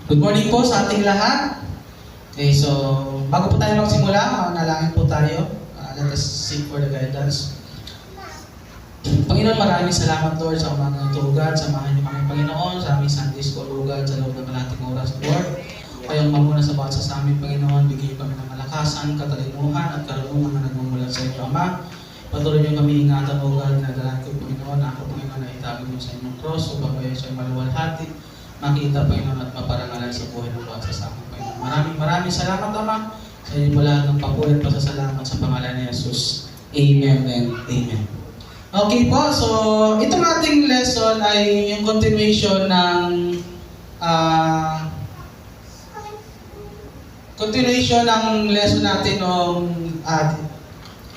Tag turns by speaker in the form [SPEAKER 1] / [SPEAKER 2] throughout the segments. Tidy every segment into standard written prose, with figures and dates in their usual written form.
[SPEAKER 1] Good morning po sa ating lahat. Okay, so bago po tayo magsimula, manalangin po tayo. Let us seek for the guidance. Panginoon, maraming salamat Lord sa mga turugan. Samahan niyo kami Panginoon sa aming Sunday School lugar sa loob ng kalahating oras Lord. Kayong mamuna sa bawat sa amin Panginoon, bigyan kami ng malakasan, katalinuhan at karunungan na nagmumula sa inyo Ama. Patuloy niyo kami ingatan o God na dalan ko Panginoon. Ako Panginoon na itago niyo sa inyong cross upang kayo siyang maluwalhati. Makita Panginoon at maparangalan sa buhay ng bawat sa amin Panginoon. Maraming salamat Ama sa inyo lahat ng papuri at pasasalamat sa pangalan ni Jesus. Amen and Amen. Okay po, so itong ating lesson ay yung continuation ng lesson natin ng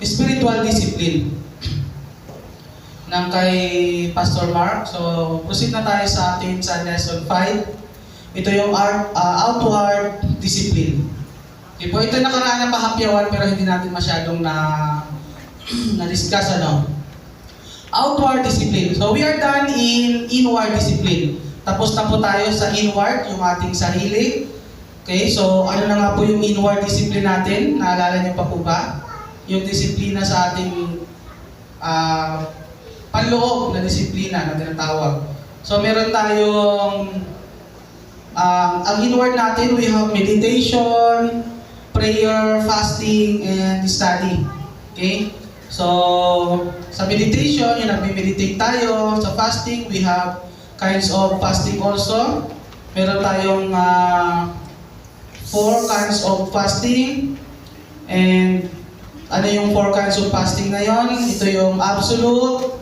[SPEAKER 1] spiritual discipline ng kay Pastor Mark. So proceed na tayo sa atin sa lesson 5. Ito yung outward discipline. Okay po, ito nakaraan na pahapyawan pero hindi natin masyadong na-discuss outward discipline. So we are done in inward discipline. Tapos na po tayo sa inward, yung ating sarili. Okay, so ano na nga po yung inward discipline natin? Naalala niyo pa po ba? Yung disiplina sa ating panloob na disiplina na tinatawag. So meron tayong ang inward natin, we have meditation, prayer, fasting, and study. Okay? So, sa meditation, yung nagme-meditate tayo. Sa fasting, we have kinds of fasting also. Meron tayong 4 kinds of fasting. And ano yung 4 kinds of fasting na yon? Ito yung absolute,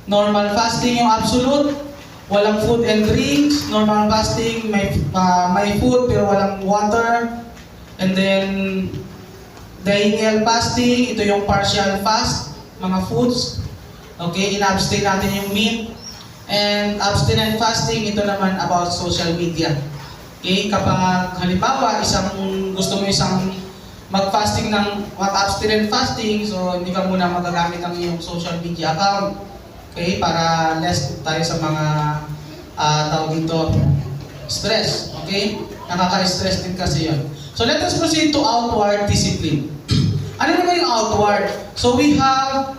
[SPEAKER 1] normal fasting yung absolute, walang food and drinks. Normal fasting, may food pero walang water. And then, Daniel fasting, ito yung partial fast, mga foods. Okay, in-abstain natin yung meat. And abstinent fasting, ito naman about social media. Okay, kapag halimbawa, gusto mo isang mag-fasting ng mag-abstinent fasting, so hindi ka muna magagamit ang iyong social media account. Okay, para less tayo sa mga tawag dito, stress. Okay, nakaka-stress din kasi yun. So let us proceed to outward discipline. Ano naman yung outward? So we have,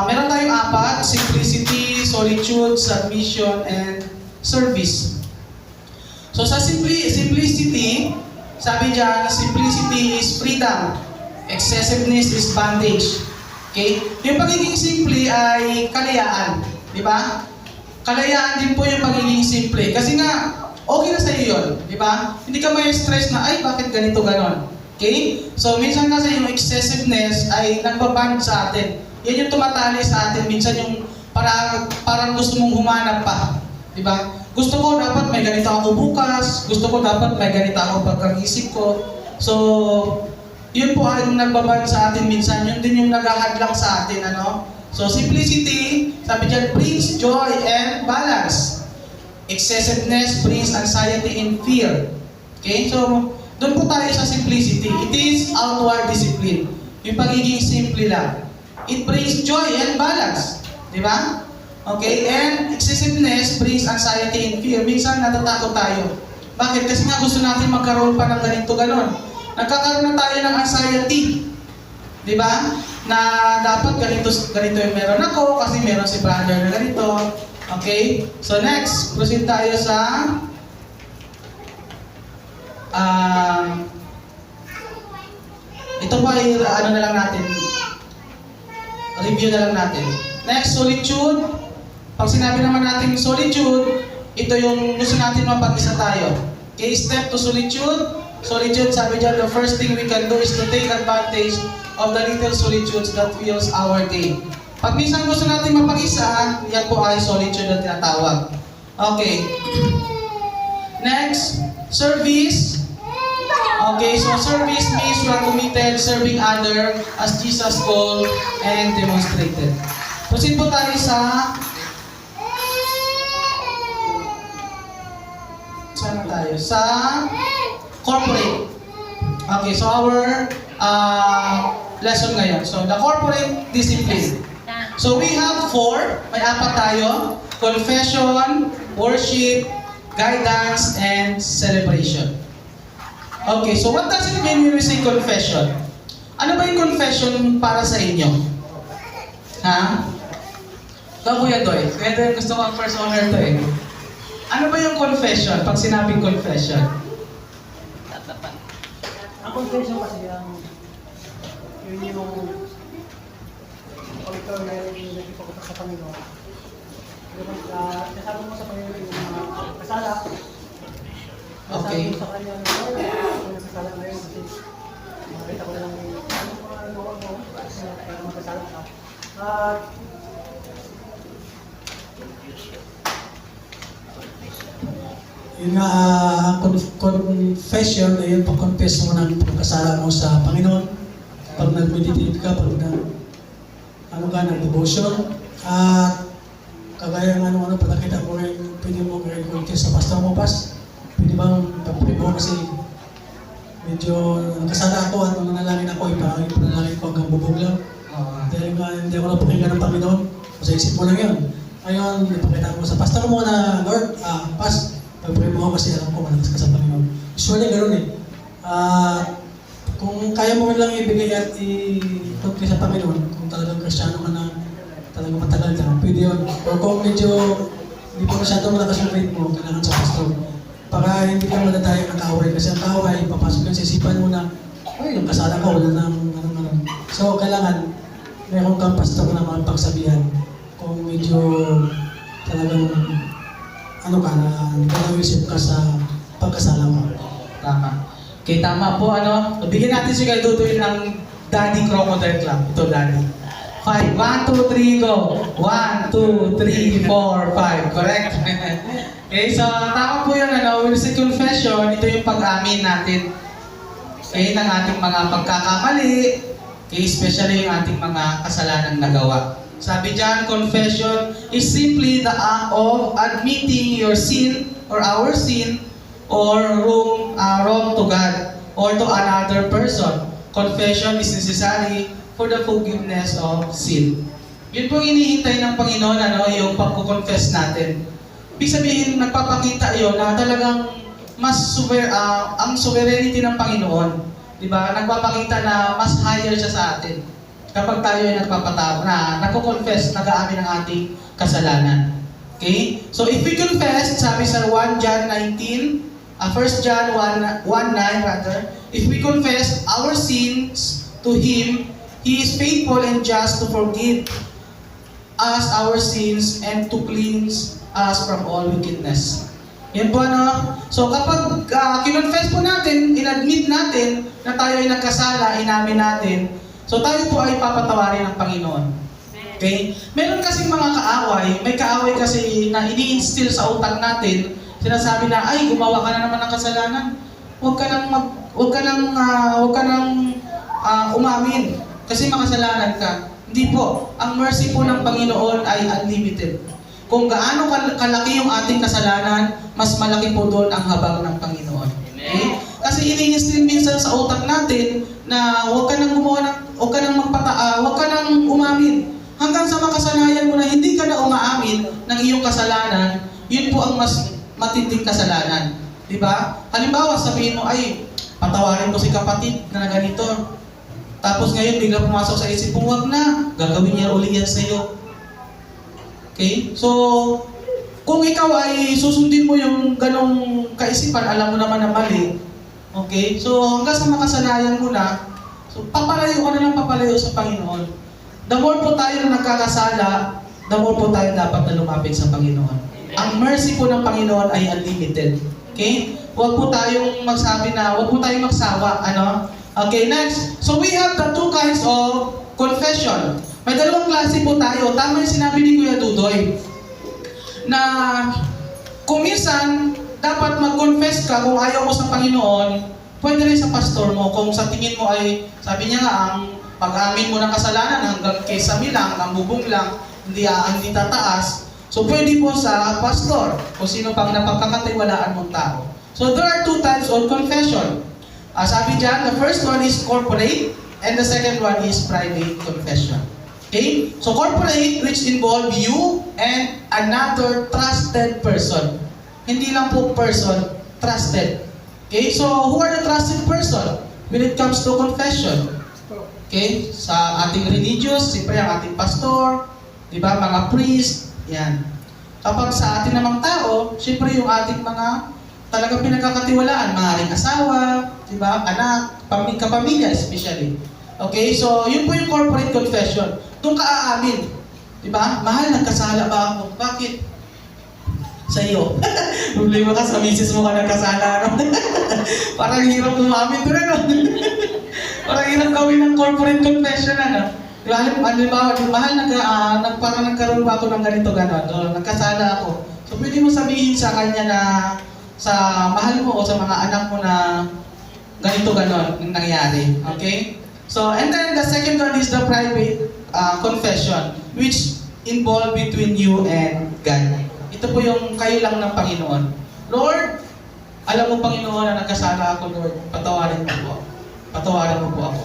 [SPEAKER 1] meron tayong 4, simplicity, solitude, submission, and service. So sa simplicity, sabi dyan, simplicity is freedom, excessiveness is bondage. Okay? Yung pagiging simple ay kalayaan. Di ba? Kalayaan din po yung pagiging simple. Kasi nga, okay na sa iyo yun, di ba? Hindi ka may stress na, ay, bakit ganito, ganon. Okay? So, minsan kasi yung excessiveness ay nagbaband sa atin. Yan yung tumatali sa atin. Minsan yung parang gusto mong humanap pa. Di ba? Gusto ko dapat may ganito ako bukas. Gusto ko dapat may ganito ako pagkagisip ko. So, yun po ay nagbaband sa atin minsan. Yun din yung naghahadlang sa atin, So, simplicity, sabi dyan, brings joy and balance. Excessiveness brings anxiety and fear. Okay? So, doon po tayo sa simplicity. It is outward discipline. Yung pagiging simple lang. It brings joy and balance. Di ba? Okay? And excessiveness brings anxiety and fear. Minsan natatakot tayo. Bakit? Kasi nga gusto natin magkaroon pa ng ganito ganon. Nagkakaroon na tayo ng anxiety. Di ba? Na dapat ganito yung meron ako kasi meron si brother na ganito. Okay? So next, proceed tayo sa ito po ay ano na lang natin, review na lang natin. Next, solitude. Pag sinabi naman natin solitude, ito yung gusto natin mapag-isa tayo. Okay, step to solitude. Solitude, sabi dyan, the first thing we can do is to take advantage of the little solitudes that fills our day. Pag minsan gusto natin mapag-isa, yan po ay solitude na tinatawag. Okay. Next, service. Okay, so service means we are committed serving other as Jesus called and demonstrated. Proceed po tayo sa saan tayo? Sa corporate. Okay, so our lesson ngayon. So the corporate discipline. So we have 4, may 4 tayo. Confession, worship, guidance, and celebration. Okay, so what does it mean when we say confession? Ano ba yung confession para sa inyo? Ha? Ikaw, Kuya Doy. Kuya Doy, gusto ko ang first honor to eh. Ano ba yung confession? Pag sinabing confession?
[SPEAKER 2] Ang confession kasi yun yung pag ikaw na yung nagpapagod sa Panginoon. Kasama mo sa Panginoon yung mga kasala.
[SPEAKER 1] Okay.
[SPEAKER 2] Kasama mo sa Kanya yung kasala ngayon kasi makita ko lang ano mga gawa mo kaya magkasala ka. At yun nga, confession ay yung pag-confess mo ng pagkasala mo sa Panginoon. Pag nag-meditate ka, pag nag-devotion, at kagaya ng ano-ano, pag nakita mo rin, pwede mo i-confess sa pastor mo, pwede bang pag-pray mo kasi medyo nagkasala ako at nanalangin ako, ipanalangin ko hanggang bubog lang. Dahil nga hindi ako napakinggan ng Panginoon, sa isip mo lang yun. Ngayon, ipakita mo sa pastor mo na, Lord, pag-pray mo ako kasi alam ko malakas ka sa Panginoon. Usually, gano'n eh. Kung kaya mo lang ibigay at i-confess sa Panginoon, kung talagang Kristiyano ka na, talagang matagal ka, pwede yun. O kung medyo hindi pa masyadong malakas yung faith mo, kailangan sa pastor. Para hindi ka madadaya ng kaaway. Kasi ang kaaway, papasok ka sa isipan mo na, ay, yung kasala ko, wala nang ano. So, kailangan, meron kang pastor na mapagsabihan kung medyo talagang ano ka na nag-isip ka sa pagkasala mo.
[SPEAKER 1] Tama. Okay, tama po. Bigyan natin si Kuya Dudoy ng Daddy Crocodile Club. Ito, Daddy. 5. 1, 2, 3, go. 1, 2, 3, 4, 5. Correct? Okay, so tama po yun. When we say confession, ito yung pag-amin natin. Okay, ng ating mga pagkakamali. Okay, especially yung ating mga kasalanang nagawa. Sabi dyan, confession is simply the act of admitting your sin or our sin or wrong to God or to another person. Confession is necessary for the forgiveness of sin. Yun po hinihintay ng Panginoon, yung pagkukonfess natin. Ibig sabihin, nagpapakita yun na talagang ang sovereignty ng Panginoon. Diba? Nagpapakita na mas higher siya sa atin. Kapag tayo ay nagko-confess, nag-aamin ng ating kasalanan. Okay? So if we confess, sabi sa 1 John 19, 1 John 1:9 rather, if we confess our sins to Him, He is faithful and just to forgive us our sins and to cleanse us from all wickedness. Yan po So kapag kinonfess po natin, inadmit natin na tayo ay nagkasala, inamin natin, so tayo po ay papatawarin ng Panginoon. Okay? Meron kasing mga kaaway, may kaaway kasi na ini-instill sa utak natin, sinasabi na, ay, gumawa ka na naman ng kasalanan. Huwag ka nang umamin kasi makasalanan ka. Hindi po. Ang mercy po ng Panginoon ay unlimited. Kung gaano kalaki yung ating kasalanan, mas malaki po doon ang habag ng Panginoon. Okay? Kasi ini-instill minsan sa utak natin na huwag ka nang umamin. Hanggang sa makasanayan mo na hindi ka na umaamin ng iyong kasalanan, yun po ang mas matinding kasalanan. Diba? Halimbawa, sabihin mo, ay, patawarin ko si kapatid na ganito. Tapos ngayon, bigla pumasok sa isip mo, huwag na, gagawin niya uli yan sa'yo. Okay? So, kung ikaw ay susundin mo yung ganong kaisipan, alam mo naman na mali. Okay? So, hanggang sa makasanayan mo na, so, papalayo ka na lang papalayo sa Panginoon. The more po tayo na nagkakasala, the more po tayo dapat na lumapit sa Panginoon. Ang mercy po ng Panginoon ay unlimited. Okay? Huwag po tayong magsawa. Okay, next. So, we have the two kinds of confession. May dalawang klase po tayo. Tama yung sinabi ni Kuya Dudoy. Na kung minsan, dapat mag-confess ka kung ayaw mo sa Panginoon, pwede rin sa pastor mo. Kung sa tingin mo ay, sabi niya nga, ang pag-amin mo ng kasalanan hanggang kesame lang, hanggang bubong lang, hindi tataas. So pwede po sa pastor o sino pang napagkakatiwalaan mong tao. So there are two types of confession. Sabi dyan, the first one is corporate and the second one is private confession. Okay? So corporate, which involve you and another trusted person. hindi lang po person, trusted. Okay? So, who are the trusted person when it comes to confession? Okay? Sa ating religious, siyempre ang ating pastor, di ba, mga priest, yan. Kapag sa ating namang tao, siyempre yung ating mga talagang pinagkakatiwalaan, maaaring asawa, di ba, anak, kapamilya especially. Okay? So, yun po yung corporate confession. Doon ka aamin. Di ba? Mahal, nagkasala ba ako? Bakit? Sa iyo. Problema ka sa misis mo ka nagkasala. No? Parang hirap umamin doon, ano? Parang hirap gawin ng corporate confession, ano? Di ba, mahal, parang nagkaroon ba ako ng ganito, gano'n? No? Nagkasala ako. So, pwede mo sabihin sa kanya na sa mahal mo o sa mga anak mo na ganito, gano'n, yung nangyari. Okay? So, and then the second one is the private confession, which involve between you and God. Ito po yung kayo lang ng Panginoon. Lord, alam mo Panginoon na nagkasala ako, Lord, patawarin mo po. Patawarin mo po ako.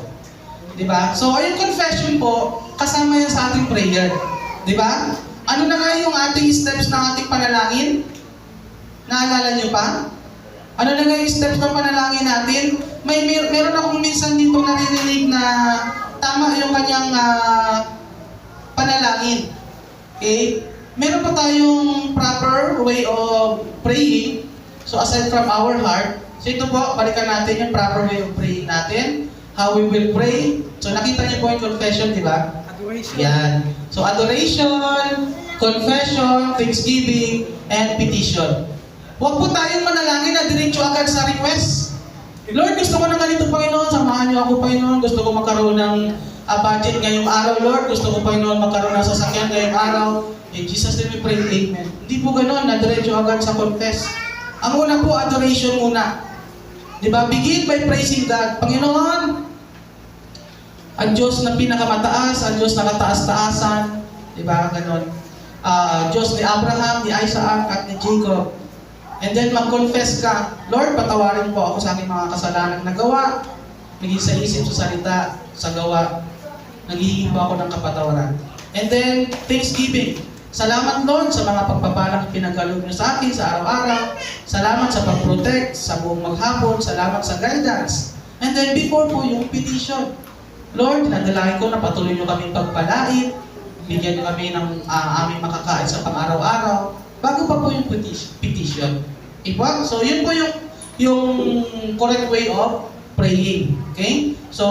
[SPEAKER 1] Diba? So, yung confession po, kasama yan sa ating prayer. Diba? Ano na nga yung ating steps ng ating panalangin? Naalala nyo pa? Ano na nga yung steps ng panalangin natin? Meron akong minsan dito naririnig na tama yung kanyang panalangin. Okay? Meron pa tayong proper way of praying. So aside from our heart, so ito po, balikan natin yung proper way of praying natin. How we will pray. So nakita niyo po yung confession, di ba?
[SPEAKER 2] Adoration.
[SPEAKER 1] Yan. So adoration, confession, thanksgiving, and petition. Huwag po tayong manalangin na diretso agad sa request. Lord, gusto ko ng ganito, Panginoon. Samahan niyo ako, Panginoon. Gusto ko magkaroon ng budget ngayong araw, Lord. Gusto ko, Panginoon, magkaroon ng sasakyan ngayong araw. In Jesus' name we pray, Amen. Hindi po ganoon, na diretso agad sa confess. Ang una po, adoration muna. Di ba? Begin by praising God. Panginoon, ang Diyos na pinakamataas, ang Diyos na kataas-taasan. Di ba? Ganon. Diyos ni Abraham, ni Isaac, at ni Jacob. And then mag-confess ka, Lord, patawarin po ako sa aking mga kasalanan na gawa. Naging sa isip, sa salita, sa gawa. Naghihingi po ako ng kapatawaran. And then, thanksgiving. Salamat, Lord, sa mga pagpapalang pinagkaloob niyo sa akin sa araw-araw. Salamat sa pag-protect, sa buong maghapon. Salamat sa guidance. And then, before po yung petition. Lord, nadalahin ko na patuloy niyo kami pagpalain. Bigyan niyo kami ng aming makakain sa pang-araw-araw. Bago pa po yung petition. Diba? So, yun po yung correct way of praying. Okay? So,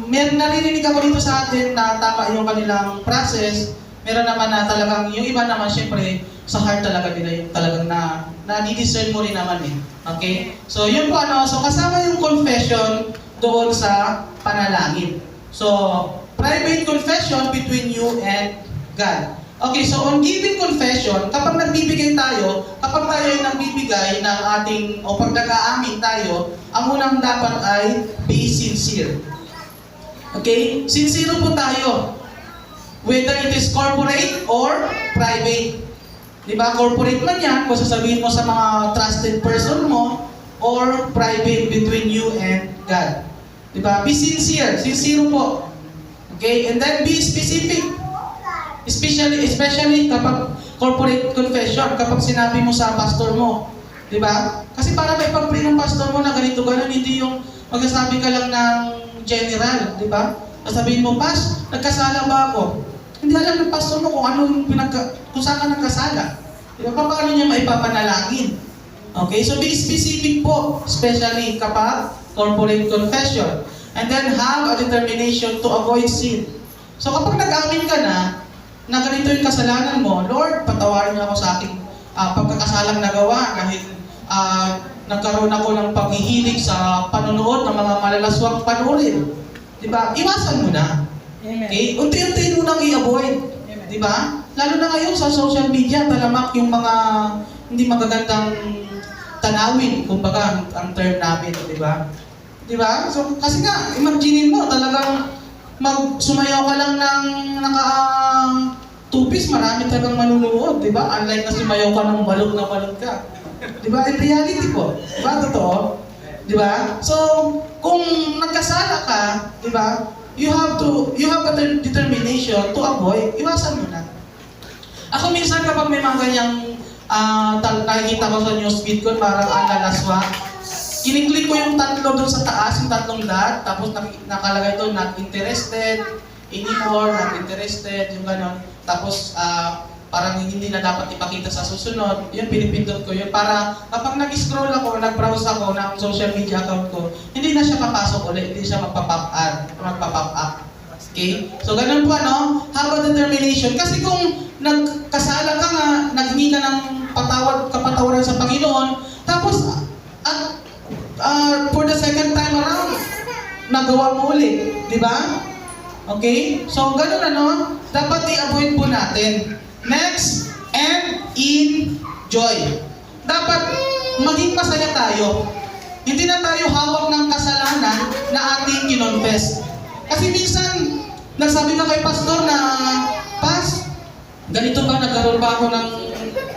[SPEAKER 1] meron naririnig ako dito sa atin na tama yung kanilang process. Meron naman na talagang, yung iba naman syempre, sa heart talaga nila yung talagang na-discern mo rin naman eh. Okay? So, yun po ano, so kasama yung confession doon sa panalangin. So, private confession between you and God. Okay, so on giving confession, kapag nagbibigay tayo, kapag tayo ay nagbibigay ng ating, o pag nag-aamin tayo, ang unang dapat ay be sincere. Okay? Sincere po tayo. Whether it is corporate or private. Diba? Corporate man yan, kung sasabihin mo sa mga trusted person mo, or private between you and God. Diba? Be sincere. Sincere po. Okay? And then be specific. Especially kapag corporate confession, kapag sinabi mo sa pastor mo, di ba? Kasi para may pag-pray ng pastor mo na ganito, gano'n, hindi yung magsasabi ka lang ng general, di ba? Sasabihin mo, Pas, nagkasala ba ako? Hindi alam ng pastor mo kung ano yung kung saan ka nagkasala. Di ba? Paano niya maipapanalangin? Okay, so be specific po, especially kapag corporate confession. And then have a determination to avoid sin. So kapag nag-amin ka na ganito yung kasalanan mo, Lord, patawarin niyo ako sa aking pagkakasalang nagawa dahil nagkaroon ako ng paghihilig sa panonood ng mga malalaswang panurin. Diba? Iwasan mo na. Okay? Unti-unti mo nang i-avoid. Diba? Lalo na ngayon sa social media, talamak yung mga hindi magagandang tanawin, kumbaga, ang term namin. Diba? Diba? So, kasi nga, imaginin mo, talagang sumayaw ka lang ng two-piece, marami talagang manunood, di ba? Unlike na sumayaw ka ng balot na balot ka. Di ba? In reality po. Di ba? Totoo? Di ba? So, kung nagkasala ka, di ba? You have a determination to avoid, iwasan mo na. Ako minsan kapag may mga ganyang nakikita ko sa newsfeed ko, parang ang lalaswa. Kiniklik ko yung tatlo doon sa taas, yung tatlong dot, tapos nakalagay doon, not interested, anymore, not interested, yung gano'n. Tapos, parang hindi na dapat ipakita sa susunod, yun, pinipindot ko yun. Para kapag nag-scroll ako, nag-browse ako ng social media account ko, hindi na siya papasok ulit, hindi siya magpa-pop up. Okay? So, ganun po, no? Have a determination. Kasi kung nagkasala ka nga, naghingi ka ng kapatawaran sa Panginoon, tapos, for the second time around, nagawa mo ulit. Di ba? Okay? So, ganun, ano? Dapat i-avoid po natin. Next, and in joy. Dapat maging masaya tayo. Hindi na tayo hawak ng kasalanan na ating kinonfess. Kasi minsan, nagsabi ka kay pastor na, Pas, ganito ba, nagkaroon ba ako ng,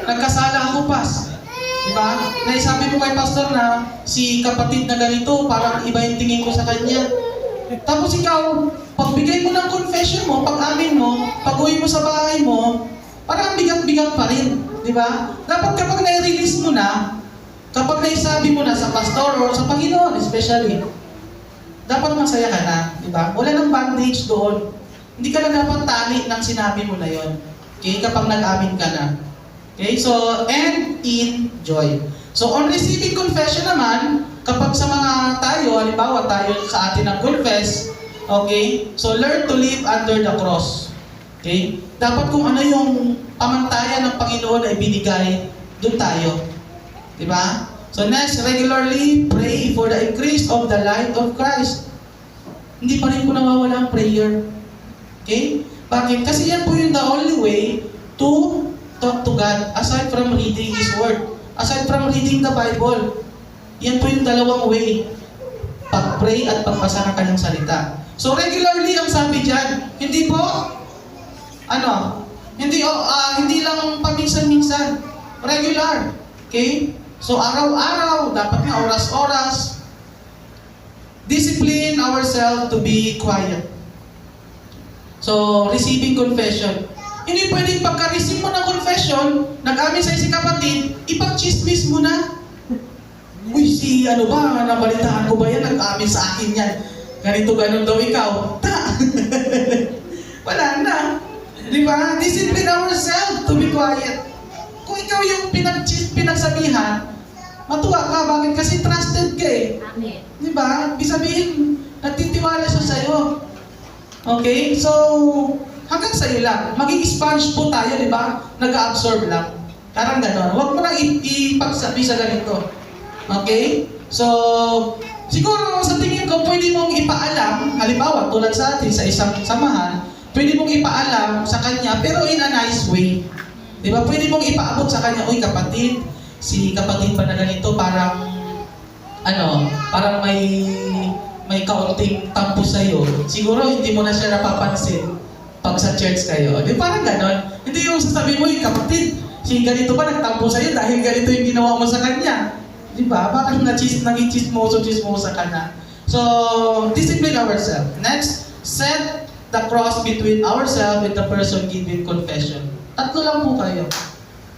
[SPEAKER 1] nagkasala ako, Pas? Diba? Naisabi mo kay pastor na si kapatid na ganito, parang iba yung tingin ko sa kanya. Tapos ikaw, pagbigay mo ng confession mo, pag-amin mo, pag-uwi mo sa bahay mo, parang bigat-bigat pa rin. Diba? Dapat kapag nai-release mo na, kapag naisabi mo na sa pastor o sa Panginoon especially, dapat masaya ka na. Diba? Wala nang bandage doon. Hindi ka na dapat tali ng sinabi mo na yon. Okay? Kapag nag-amin ka na. Okay? So, and in joy. So, on receiving confession naman, kapag sa mga tayo, halimbawa tayo sa atin ang confess, okay? So, learn to live under the cross. Okay? Dapat kung ano yung pamantayan ng Panginoon ay binigay, doon tayo. Diba? So next, regularly pray for the increase of the light of Christ. Hindi pa rin po nawawala ang prayer. Okay? Bakit? Kasi yan po yung the only way to talk to God aside from reading His Word. Aside from reading the Bible. Yan po yung dalawang way. Pag-pray at pagbasa ng kanyang salita. So regularly ang sabi dyan, hindi po, hindi lang paminsan-minsan. Regular. Okay? So, araw-araw, dapat nga oras-oras. Discipline ourselves to be quiet. So, receiving confession. Hindi pwedeng pagka-receive mo ng confession, nag-amin sa si kapatid, ipag-chismis mo na. Uy, nabalitaan ko ba yan? Nag-amin sa akin yan. Ganito, ganun daw ikaw. Wala na. Di ba? Discipline ourselves to be quiet. Kung ikaw yung pinagsabihan, matuwa ka. Bakit? Kasi trusted ka eh.
[SPEAKER 3] Amen.
[SPEAKER 1] Di ba? Ibig sabihin, nagtitiwala siya sa'yo. Okay? So, hanggang sa'yo lang. Maging sponge po tayo, di ba? Nag-absorb lang. Parang gano'n. Huwag mo nang ipagsabi sa ganito. Okay? So, siguro sa tingin ko, pwede mong ipaalam, halimbawa, tulad sa atin, sa isang samahan, pwede mong ipaalam sa kanya, pero in a nice way. Di ba? Pwede mong ipaabot sa kanya, uy kapatid, si kapatid pa na ganito, parang may kaunting tampo sa'yo. Siguro hindi mo na siya napapansin pag sa church kayo. Di parang ganon. Hindi yung sasabihin mo, uy kapatid, si ganito pa nagtampo sa'yo dahil ganito yung ginawa mo sa kanya. Di ba? Bakit naging chismoso ka na? So, discipline ourselves. Next, set the cross between ourselves and the person giving confession. Tatlo lang po kayo.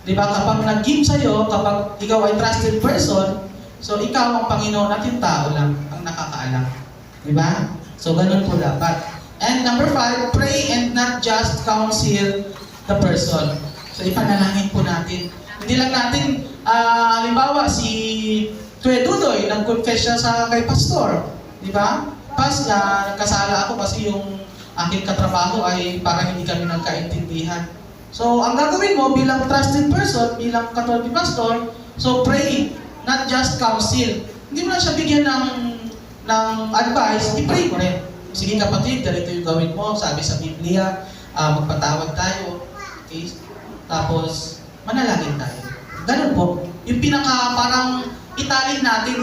[SPEAKER 1] Di ba? Kapag nag-give sa'yo, kapag ikaw ay trusted person, so ikaw ang Panginoon at yung tao lang ang nakakaalam. Di ba? So, ganun po dapat. And number 5, pray and not just counsel the person. So, ipanalangin po natin. Hindi lang natin, halimbawa, si Kuya Dudoy, nag-confess siya kay pastor. Di ba? Nagkasala ako kasi yung aking katrabaho ay parang hindi kami nagkaintindihan. So, ang gagawin mo bilang trusted person, bilang katulad ni pastor, so pray, not just counsel. Hindi mo na siya bigyan ng advice, i-pray mo rin. Sige kapatid, ganito yung gawin mo, sabi sa Biblia, magpatawad tayo. Okay? Tapos, manalangin tayo. Ganun po. Yung parang italin natin,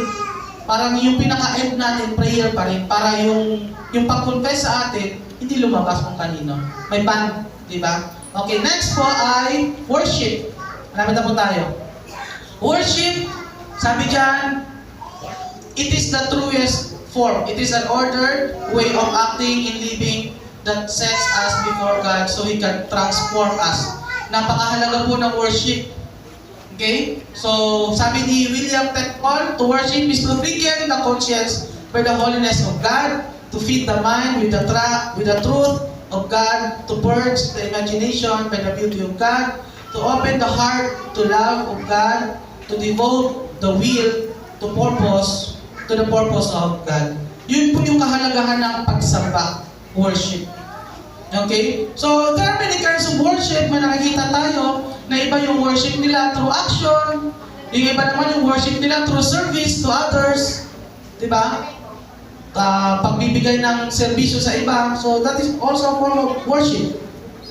[SPEAKER 1] parang yung pinaka-end natin, prayer pa rin, para yung pag-confess sa atin, hindi lumabas kung kanino. May band, di ba? Okay, next po ay worship. Marami na po tayo. Worship, sabi dyan, it is the truest form. It is an ordered way of acting and living that sets us before God so He can transform us. Napakahalaga po ng worship. Okay? So, sabi ni William Temple, to worship is to quicken the conscience by the holiness of God, to feed the mind with the truth of God, to purge the imagination by the beauty of God, to open the heart to love of God, to devote the will to the purpose of God. Yun po yung kahalagahan ng pagsamba, worship. Okay? So, there are many kinds of worship. May nakikita tayo na iba yung worship nila through action, yung iba naman yung worship nila through service to others. Diba? Pagbibigay ng serbisyo sa iba. So, that is also a form of worship.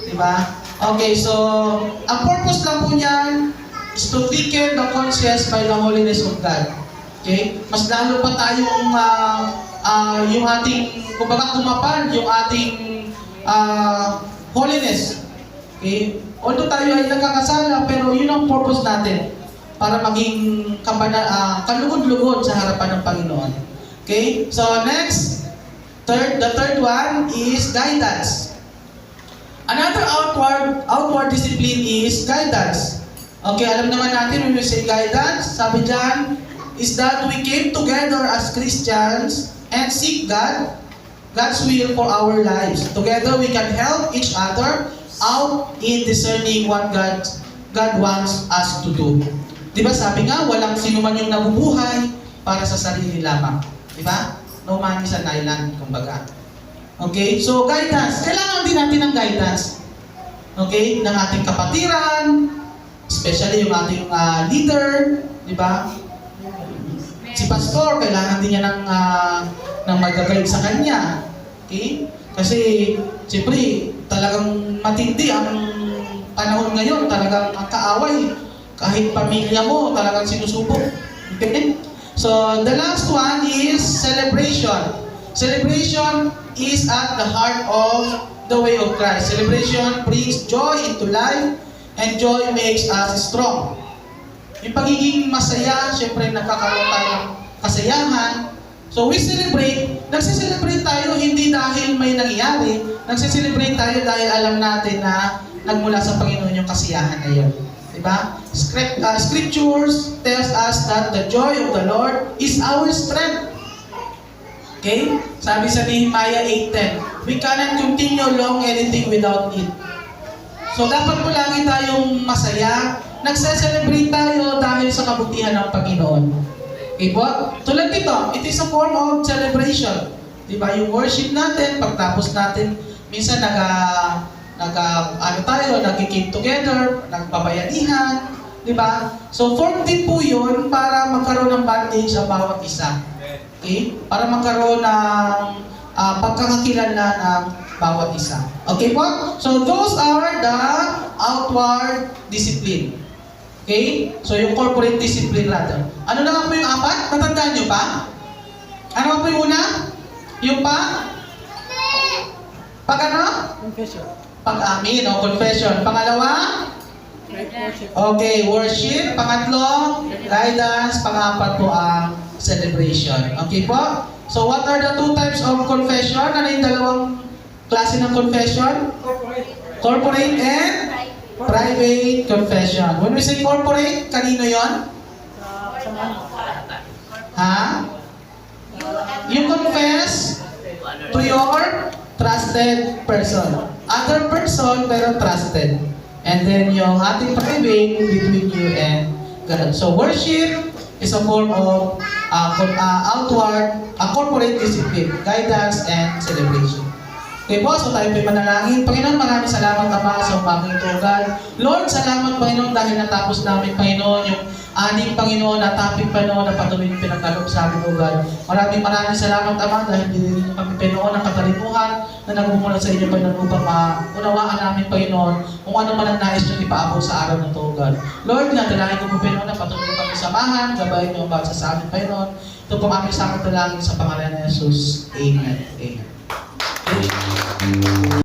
[SPEAKER 1] Diba? Okay, so, ang purpose lang po niyan is to quicken the conscience by the holiness of God. Okay? Mas lalo pa tayong yung ating, kumbaga kumapan, yung ating holiness. Okay? Although tayo ay nagkakasala, pero yun ang purpose natin para maging kalugod-lugod sa harapan ng Panginoon. Okay? So next, the third one is guidance. Another outward discipline is guidance. Okay, alam naman natin when we say guidance, sabi dyan, is that we came together as Christians and seek God's will for our lives. Together we can help each other out in discerning what God wants us to do. Diba sabi nga, walang sino man yung nabubuhay para sa sarili lamang. Diba? No man is an island, kumbaga. Okay? So, guidance. Kailangan din natin ng guidance. Okay? Ng ating kapatiran, especially yung ating leader, diba? Si pastor, kailangan din niya ng mag-guide sa kanya. Okay? Kasi, siyempre, talagang matindi ang panahon ngayon, talagang ang kaaway. Kahit pamilya mo, talagang sinusubok. Okay? So, the last one is celebration. Celebration is at the heart of the way of Christ. Celebration brings joy into life, and joy makes us strong. Yung pagiging masaya, syempre nagkakaroon tayo ng kasayahan. So we celebrate, nagsiselebrate tayo hindi dahil may nangyayari, nagsiselebrate tayo dahil alam natin na nagmula sa Panginoon yung kasiyahan na yun. Diba? Scriptures tells us that the joy of the Lord is our strength. Okay? Sabi sa Nehemiah 8:10, we cannot continue long anything without it. So dapat po lagi tayong masaya, nagse-celebrate tayo dahil sa kabutihan ng Panginoon. Okay po? Tulad nito, it is a form of celebration. Diba? Yung worship natin, pagtapos natin, minsan nagki-came together, nagbabayanihan, diba? So form din po yun para magkaroon ng bondage sa bawat isa. Okay? Para magkaroon ng pagkakakilala ng bawat isa. Okay po? So those are the outward discipline. Okay? So yung corporate discipline rather. Ano na nga po yung apat? Matandaan nyo pa? Ano nga po yung una? Yung pag ano?
[SPEAKER 2] Confession.
[SPEAKER 1] Pag-amin o confession. Pangalawa? Okay, worship. Pangatlo, guidance. Pangapat po ang celebration. Okay po? So what are the two types of confession? Ano yung dalawang klase ng confession? Corporate and private confession. When we say corporate, kanino yon? Ha? You confess to your trusted person. Other person, pero trusted. And then yung ating private between you and God. So worship is a form of outward, corporate discipline, guidance, and celebration. Okay po, so tayo po'y manalangin. Panginoon, maraming salamat Ama sa umagang ito, God. Lord, salamat Panginoon dahil natapos namin, Panginoon, yung aning Panginoon na topic, Panginoon, na patuloy yung pinagkaloob sa amin, O God. Maraming salamat Ama dahil binili niyo kami, Panginoon, ng katalinuhan na nagmumula sa inyo, Panginoon, upang maunawaan namin, Panginoon, kung ano man ang nais niyo ipaabot sa araw na ito, O God. Lord, nadalangin ko po, Panginoon, na patuloy kami samahan, gabayin niyo ang bawat sa amin, Panginoon. Ito po aming sa amin dalangin sa pangalan ni Jesus. Amen. Amen.